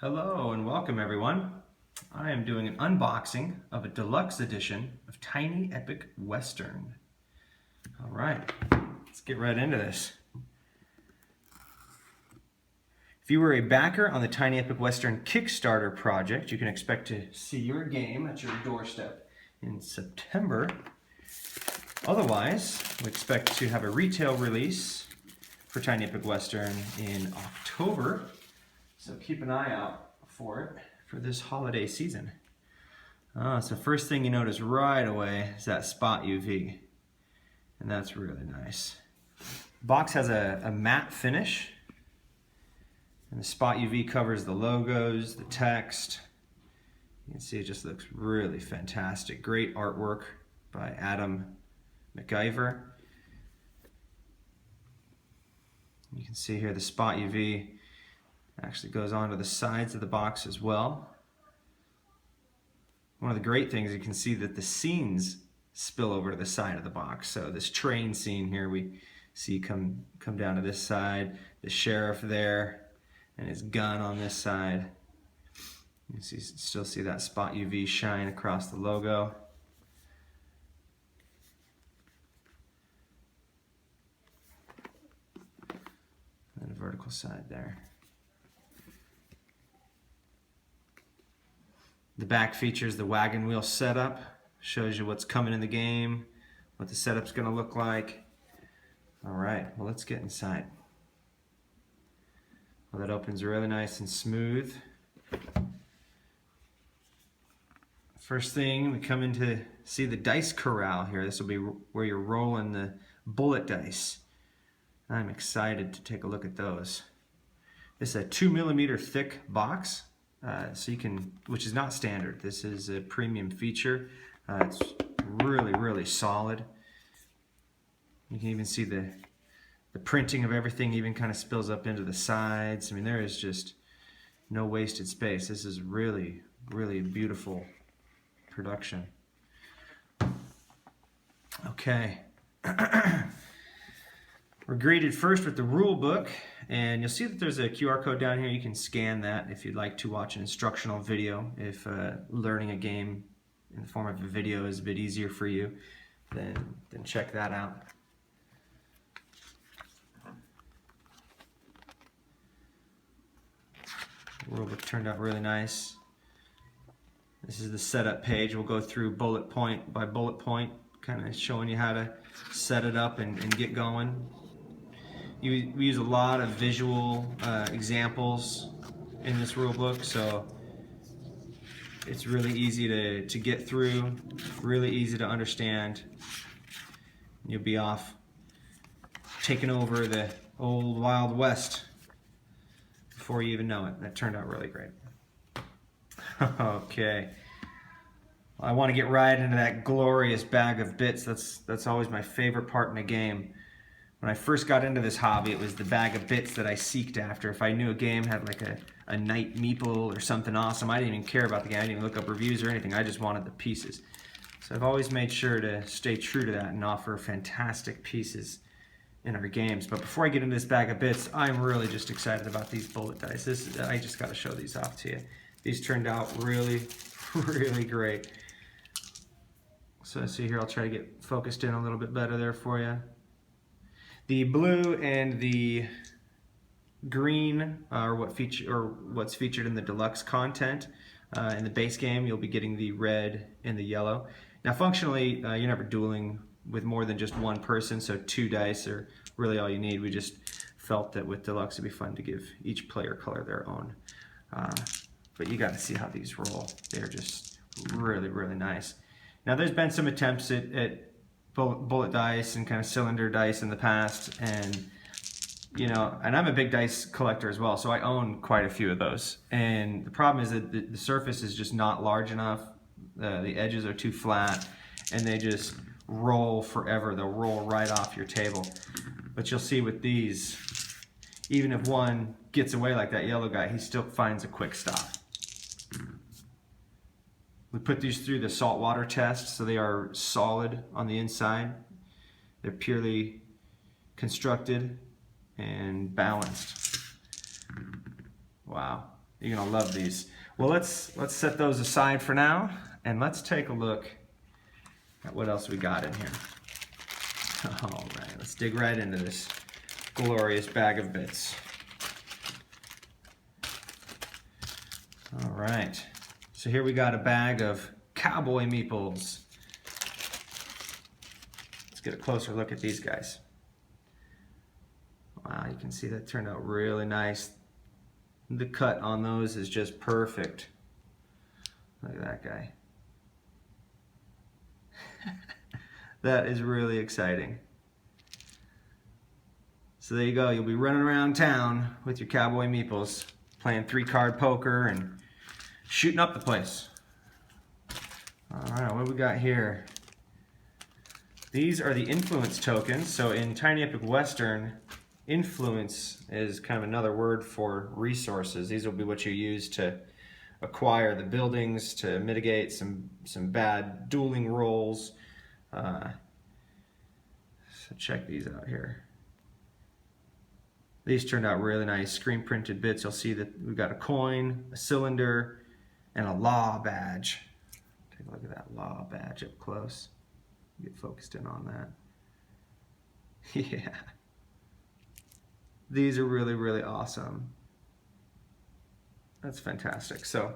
Hello and welcome everyone. I am doing an unboxing of a deluxe edition of Tiny Epic Western. All right, let's get right into this. If you were a backer on the Tiny Epic Western Kickstarter project, you can expect to see your game at your doorstep in September. Otherwise, we expect to have a retail release for Tiny Epic Western in October. So keep an eye out for it for this holiday season. So first thing you notice right away is that spot UV. And that's really nice. The box has a matte finish. And the spot UV covers the logos, the text. You can see it just looks really fantastic. Great artwork by Adam McIver. You can see here the spot UV actually goes onto the sides of the box as well. One of the great things, you can see that the scenes spill over to the side of the box. So this train scene here we see come down to this side, the sheriff there, and his gun on this side. You can still see that spot UV shine across the logo. And the vertical side there. The back features the wagon wheel setup, shows you what's coming in the game, what the setup's going to look like. All right, well, let's get inside. Well, that opens really nice and smooth. First thing, we come in to see the dice corral here. This will be where you're rolling the bullet dice. I'm excited to take a look at those. This is a 2mm thick box. So you can, which is not standard. This is a premium feature. It's really solid. You can even see the printing of everything even kind of spills up into the sides. I mean, there is just no wasted space. This is really beautiful production. Okay. We're greeted first with the rule book, and you'll see that there's a QR code down here. You can scan that if you'd like to watch an instructional video. If learning a game in the form of a video is a bit easier for you, then check that out. The rule book turned out really nice. This is the setup page. We'll go through bullet point by bullet point, kind of showing you how to set it up and get going. We use a lot of visual examples in this rule book, so it's really easy to get through, really easy to understand. You'll be off taking over the old Wild West before you even know it. That turned out really great. Okay. I want to get right into that glorious bag of bits. That's always my favorite part in a game. When I first got into this hobby, it was the bag of bits that I seeked after. If I knew a game had like a night meeple or something awesome, I didn't even care about the game. I didn't even look up reviews or anything. I just wanted the pieces. So I've always made sure to stay true to that and offer fantastic pieces in our games. But before I get into this bag of bits, I'm really just excited about these bullet dice. I just got to show these off to you. These turned out really great. So see here, I'll try to get focused in a little bit better there for you. The blue and the green are what's featured in the deluxe content. In the base game, you'll be getting the red and the yellow. Now, functionally, you're never dueling with more than just one person, so 2 dice are really all you need. We just felt that with deluxe, it'd be fun to give each player color their own. But you got to see how these roll. They're just really nice. Now, there's been some attempts at bullet dice and kind of cylinder dice in the past, and and I'm a big dice collector as well, so I own quite a few of those. And the problem is that the surface is just not large enough. The edges are too flat, and they just roll forever. They'll roll right off your table. But you'll see with these, even if one gets away like that yellow guy, he still finds a quick stop. We put these through the saltwater test, so they are solid on the inside. They're purely constructed and balanced. Wow. You're gonna love these. Well, let's set those aside for now, and let's take a look at what else we got in here. All right, let's dig right into this glorious bag of bits. All right, so here we got a bag of Cowboy Meatballs. Let's get a closer look at these guys. Wow, you can see that turned out really nice. The cut on those is just perfect. Look at that guy. That is really exciting. So there you go. You'll be running around town with your Cowboy Meatballs, playing 3-card poker and shooting up the place. All right, what do we got here? These are the influence tokens. So in Tiny Epic Western, influence is kind of another word for resources. These will be what you use to acquire the buildings, to mitigate some bad dueling rolls. So check these out here. These turned out really nice, screen printed bits. You'll see that we've got a coin, a cylinder, and a law badge. Take a look at that law badge up close. Get focused in on that. Yeah. These are really, really awesome. That's fantastic. So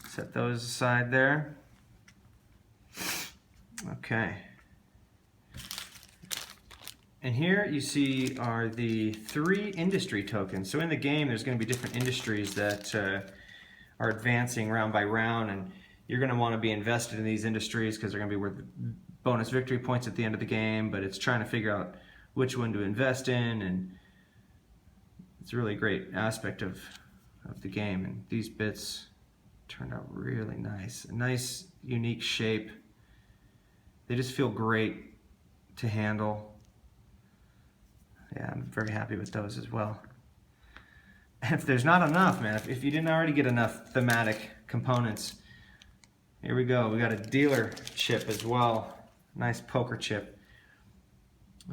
set those aside there. Okay. And here you see are the 3 industry tokens. So in the game there's going to be different industries that are advancing round by round, and you're going to want to be invested in these industries because they're going to be worth bonus victory points at the end of the game, but it's trying to figure out which one to invest in, and it's a really great aspect of the game. And these bits turned out really nice. A nice, unique shape. They just feel great to handle. Yeah, I'm very happy with those as well. And if there's not enough, man, if you didn't already get enough thematic components, here we go. We got a dealer chip as well. Nice poker chip.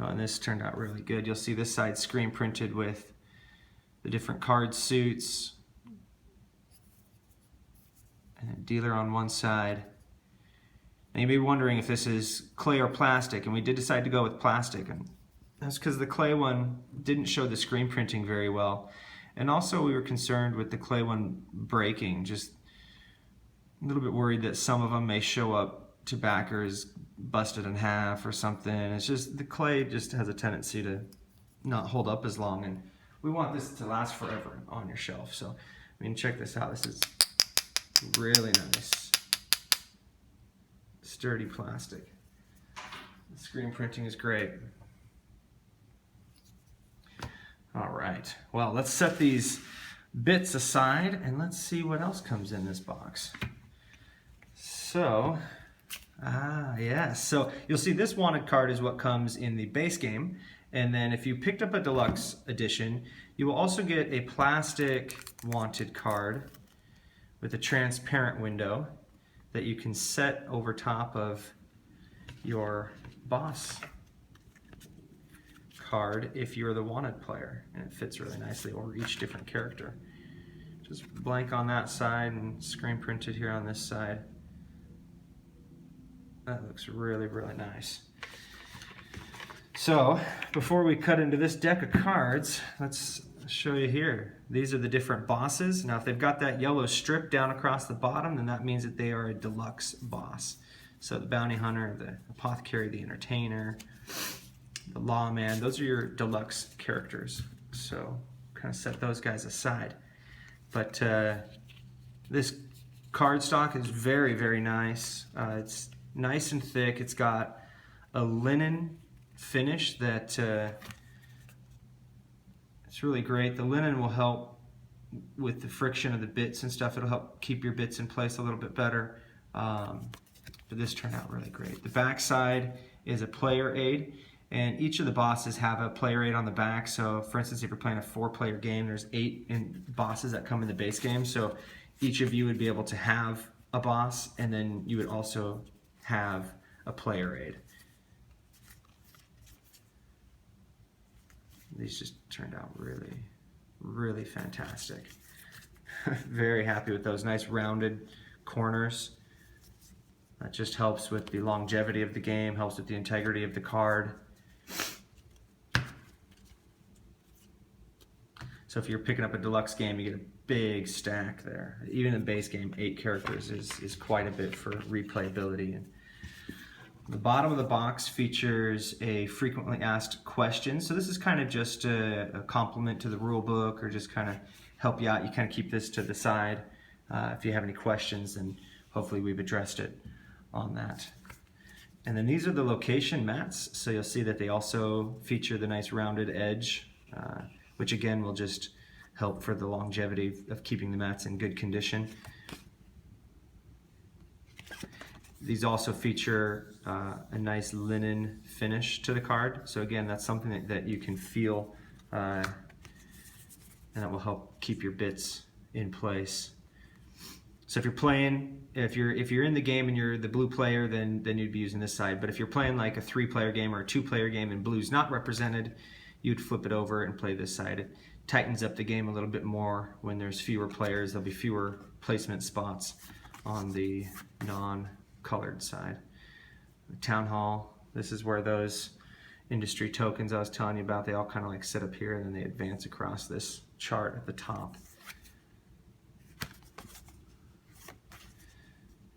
Oh, and this turned out really good. You'll see this side screen printed with the different card suits. And a dealer on one side. And you may be wondering if this is clay or plastic, and we did decide to go with plastic. And that's because the clay one didn't show the screen printing very well. And also we were concerned with the clay one breaking, just a little bit worried that some of them may show up to backers busted in half or something. It's just the clay just has a tendency to not hold up as long, and we want this to last forever on your shelf. So I mean, check this out. This is really nice, sturdy plastic. The screen printing is great. All right, well, let's set these bits aside and let's see what else comes in this box. So, yes, so you'll see this wanted card is what comes in the base game, and then if you picked up a deluxe edition, you will also get a plastic wanted card with a transparent window that you can set over top of your boss card if you're the wanted player, and it fits really nicely over each different character. Just blank on that side and screen printed here on this side. That looks really, really nice. So before we cut into this deck of cards, let's show you here. These are the different bosses. Now if they've got that yellow strip down across the bottom, then that means that they are a deluxe boss. So the bounty hunter, the apothecary, the entertainer, the lawman, those are your deluxe characters. So kind of set those guys aside. But this cardstock is very, very nice. It's nice and thick. It's got a linen finish that it's really great. The linen will help with the friction of the bits and stuff. It'll help keep your bits in place a little bit better. But this turned out really great. The back side is a player aid, and each of the bosses have a player aid on the back. So for instance, if you're playing a 4-player game, there's 8 bosses that come in the base game. So each of you would be able to have a boss, and then you would also have a player aid. These just turned out really, really fantastic. Very happy with those nice rounded corners. That just helps with the longevity of the game, helps with the integrity of the card. So if you're picking up a deluxe game, you get a big stack there. Even in the base game, 8 characters is quite a bit for replayability. And the bottom of the box features a frequently asked question. So this is kind of just a complement to the rule book, or just kind of help you out. You kind of keep this to the side if you have any questions, and hopefully we've addressed it on that. And then these are the location mats. So you'll see that they also feature the nice rounded edge, which again will just help for the longevity of keeping the mats in good condition. These also feature a nice linen finish to the card. So again, that's something that you can feel, and that will help keep your bits in place. So if you're playing, if you're in the game and you're the blue player, then you'd be using this side. But if you're playing like a 3-player game or a 2-player game and blue's not represented, you'd flip it over and play this side. It tightens up the game a little bit more when there's fewer players. There'll be fewer placement spots on the non-colored side. The town hall, this is where those industry tokens I was telling you about, they all kind of like sit up here and then they advance across this chart at the top.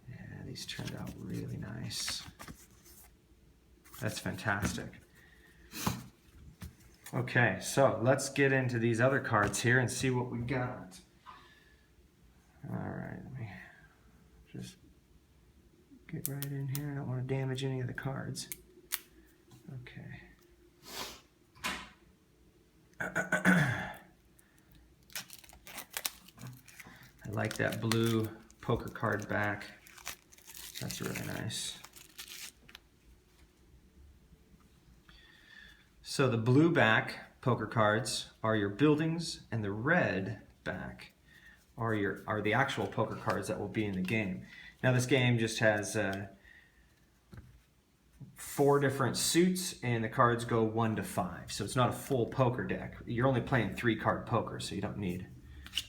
Yeah, these turned out really nice. That's fantastic. Okay, so let's get into these other cards here and see what we got. All right, let me just get right in here. I don't want to damage any of the cards. Okay. I like that blue poker card back. That's really nice. So the blue back poker cards are your buildings, and the red back are the actual poker cards that will be in the game. Now this game just has 4 different suits, and the cards go 1 to 5. So it's not a full poker deck. You're only playing 3-card poker, so you don't need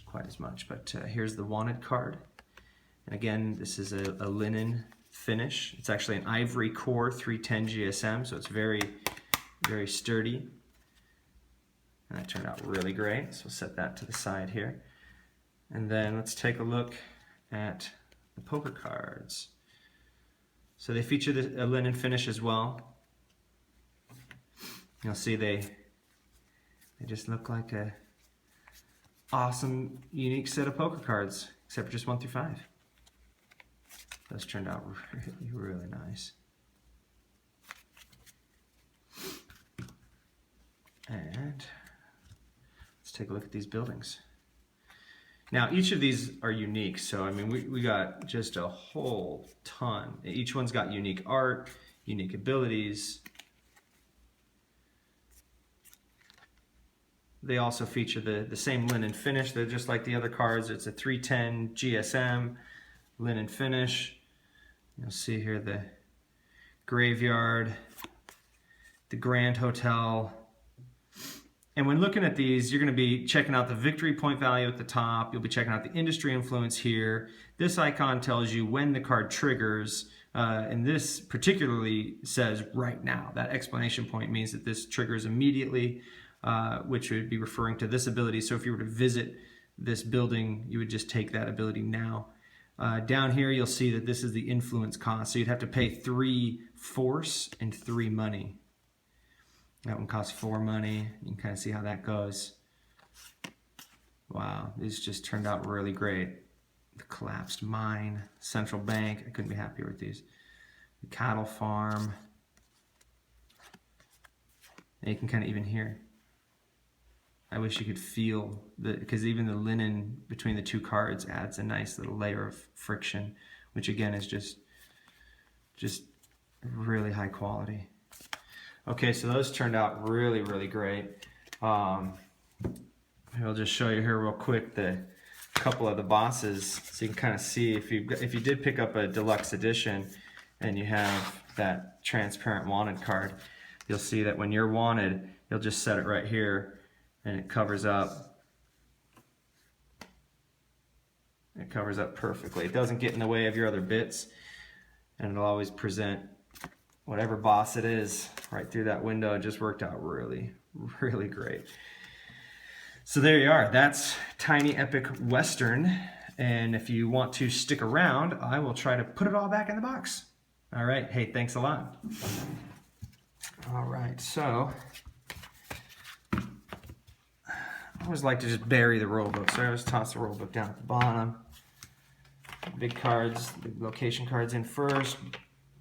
quite as much. But here's the wanted card. And again, this is a linen finish. It's actually an ivory core 310 GSM, so it's very, very sturdy. And that turned out really great, so we'll set that to the side here. And then let's take a look at the poker cards. So they feature a linen finish as well. You'll see they just look like a awesome, unique set of poker cards, except for just 1 through 5. Those turned out really, really nice. And let's take a look at these buildings. Now, each of these are unique, so I mean, we got just a whole ton. Each one's got unique art, unique abilities. They also feature the same linen finish. They're just like the other cards. It's a 310 GSM linen finish. You'll see here the Graveyard, the Grand Hotel. And when looking at these, you're going to be checking out the victory point value at the top. You'll be checking out the industry influence here. This icon tells you when the card triggers, and this particularly says right now. That exclamation point means that this triggers immediately, which would be referring to this ability. So if you were to visit this building, you would just take that ability now. Down here, you'll see that this is the influence cost. So you'd have to pay 3 force and 3 money. That one costs 4 money. You can kind of see how that goes. Wow, these just turned out really great. The collapsed mine, central bank. I couldn't be happier with these. The cattle farm. And you can kind of even hear. I wish you could feel because even the linen between the 2 cards adds a nice little layer of friction, which again is just really high quality. Okay, so those turned out really, really great. I'll just show you here real quick the couple of the bosses, so you can kind of see if you did pick up a deluxe edition and you have that transparent wanted card, you'll see that when you're wanted, you'll just set it right here and it covers up It covers up perfectly. It doesn't get in the way of your other bits, and it'll always present whatever boss it is right through that window. It just worked out really, really great. So there you are. That's Tiny Epic Western. And if you want to stick around, I will try to put it all back in the box. All right. Hey, thanks a lot. All right. So I always like to just bury the rulebook. So I always toss the rulebook down at the bottom. Big cards, the location cards in first,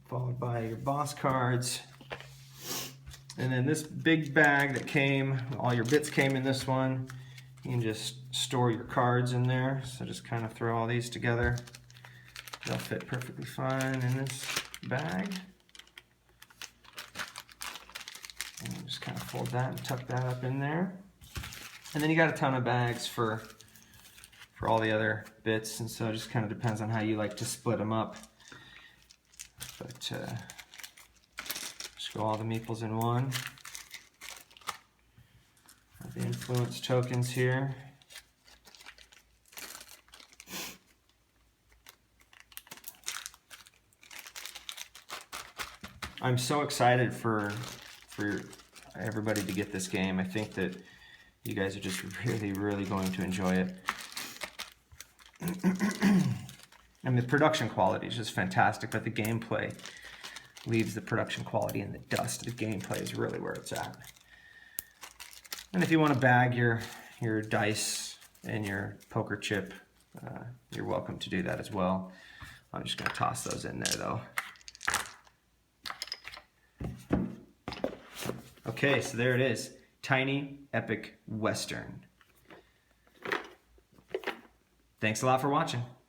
followed by your boss cards. And then this big bag that came, all your bits came in this one. You can just store your cards in there. So just kind of throw all these together. They'll fit perfectly fine in this bag. And just kind of fold that and tuck that up in there. And then you got a ton of bags for all the other bits, and so it just kind of depends on how you like to split them up. But just go all the meeples in one. Have the influence tokens here. I'm so excited for everybody to get this game. I think that you guys are just really, really going to enjoy it. And the production quality is just fantastic, but the gameplay leaves the production quality in the dust. The gameplay is really where it's at. And if you want to bag your dice and your poker chip, you're welcome to do that as well. I'm just going to toss those in there though. Okay, so there it is. Tiny Epic Western. Thanks a lot for watching.